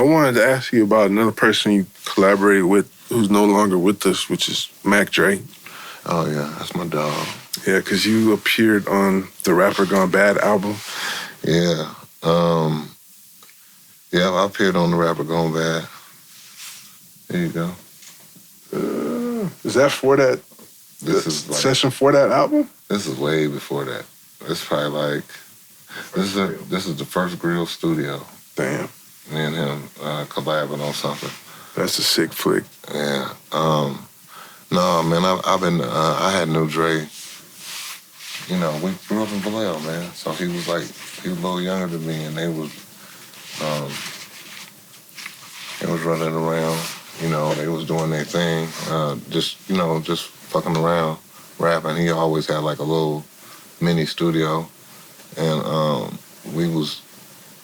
wanted to ask you about another person you collaborated with who's no longer with us, which is Mac Dre. Oh, yeah, that's my dog. Yeah, because you appeared on the Rapper Gone Bad album. Yeah. Yeah, I appeared on the Rapper Gone Bad. There you go. Is that for that session for that album? This is way before that. It's probably like, this is the first Grill studio. Damn. Me and him collabing on something. That's a sick flick. Yeah. No, man, I had New Dre. You know, we grew up in Vallejo, man. So he was a little younger than me, and they was running around. You know, they was doing their thing, just fucking around, rapping. He always had like a little mini studio, and we was,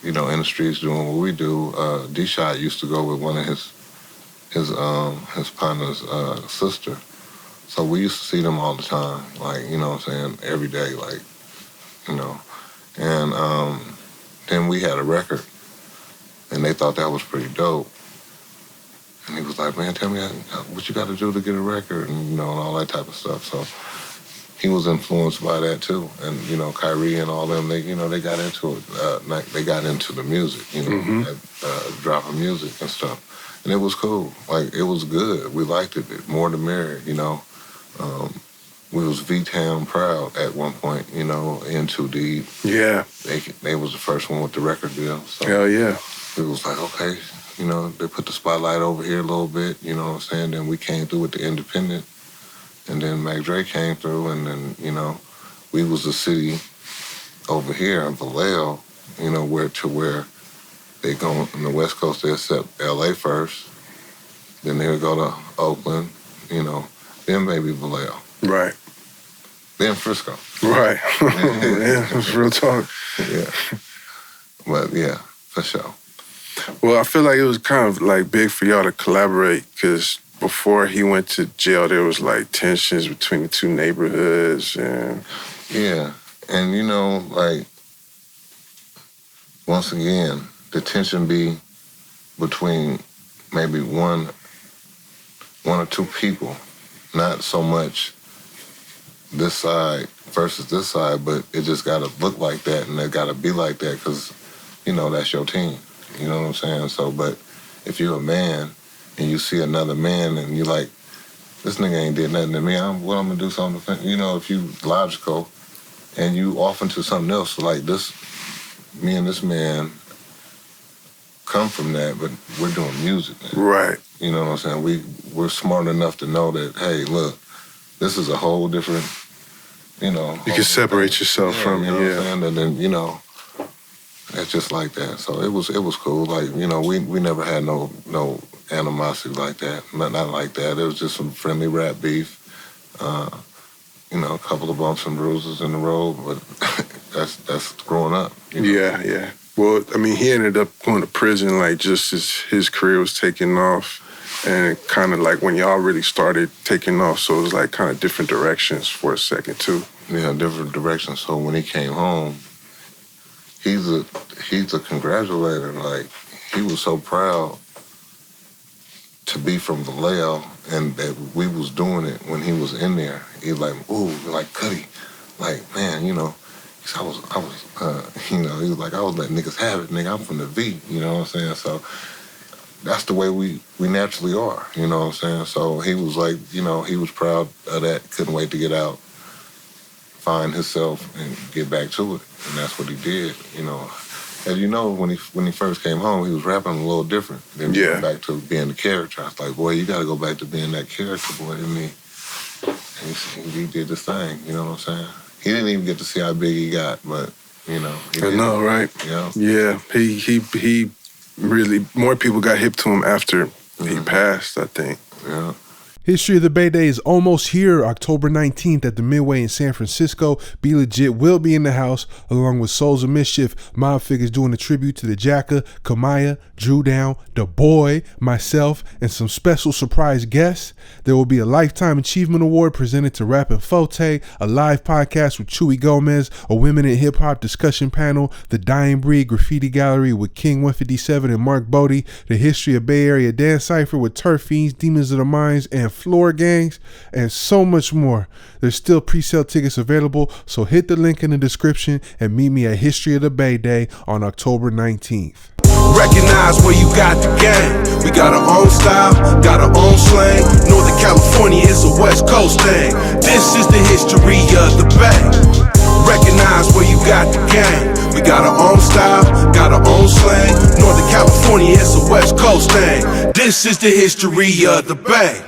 in the streets doing what we do. D-Shot used to go with one of his partner's sister. So we used to see them all the time, like, you know what I'm saying, every day, like, And then we had a record, and they thought that was pretty dope. And he was like, man, tell me what you got to do to get a record, and, and all that type of stuff. So he was influenced by that, too. And, Kyrie and all them, they got into it. They got into the music, drop of music and stuff. And it was cool. Like, it was good. We liked it. More the merrier, We was V-Town proud at one point, in Too Deep. Yeah. They was the first one with the record deal. So hell yeah. It was like, okay, they put the spotlight over here a little bit, you know what I'm saying? Then we came through with the independent. And then Mac Dre came through, and then, we was the city over here in Vallejo, where they go on the West Coast, they accept LA first, then they would go to Oakland, then maybe Vallejo. Right. Then Frisco. Right. Yeah, it's real talk. Yeah. But yeah, for sure. Well, I feel like it was kind of like big for y'all to collaborate, because before he went to jail, there was like tensions between the two neighborhoods. And yeah. And once again, the tension be between maybe one or two people, not so much this side versus this side, but it just gotta look like that, and it gotta be like that, because, that's your team. You know what I'm saying? So, but if you're a man and you see another man and you're like, this nigga ain't did nothing to me, I'm gonna do something. If you logical and you off into something else, like this, me and this man come from that, but we're doing music now. Right. You know what I'm saying? We're smart enough to know that, hey, look, this is a whole different, You can separate yourself from it, yeah. And then, it's just like that. So it was cool. Like, we never had no animosity like that. Not like that. It was just some friendly rap beef. A couple of bumps and bruises in the road, but that's growing up. Yeah. Well, I mean, he ended up going to prison, like, just as his career was taking off, and kind of like when y'all really started taking off, so it was like kind of different directions for a second, too. Yeah, different directions. So when he came home, he's a congratulator. Like, he was so proud to be from Vallejo, and that we was doing it when he was in there. He was like, ooh, like Cuddy, like, man, he said, he was like, I was letting niggas have it, nigga. I'm from the V, you know what I'm saying? So that's the way we naturally are, you know what I'm saying? So he was like, he was proud of that, couldn't wait to get out, find himself, and get back to it. And that's what he did, As you know, when he first came home, he was rapping a little different. Then he went back to being the character. I was like, boy, you got to go back to being that character, boy. And he did this thing, you know what I'm saying? He didn't even get to see how big he got, but, he did. I know, right? Yeah, he really, more people got hip to him after he passed, I think. Yeah. History of the Bay Day is almost here. October 19th at the Midway in San Francisco. B-Legit will be in the house, along with Souls of Mischief, mob figures doing a tribute to the Jacka, Kamaya, Drew Down, The Boy, myself, and some special surprise guests. There will be a Lifetime Achievement Award presented to Rappin' Fote, a live podcast with Chewy Gomez, a Women in Hip Hop discussion panel, the Dying Breed Graffiti Gallery with King 157 and Mark Bodie, the History of Bay Area Dance Cypher with Turf Fiends, Demons of the Minds, and Floor Gangs, and so much more. There's still pre-sale tickets available, so hit the link in the description and meet me at History of the Bay Day on October 19th. Recognize where you got the game. We got our own style, got our own slang. Northern California is a West Coast thing. This is the history of the Bay. Recognize where you got the game. We got our own style, got our own slang. Northern California is a West Coast thing. This is the history of the Bay.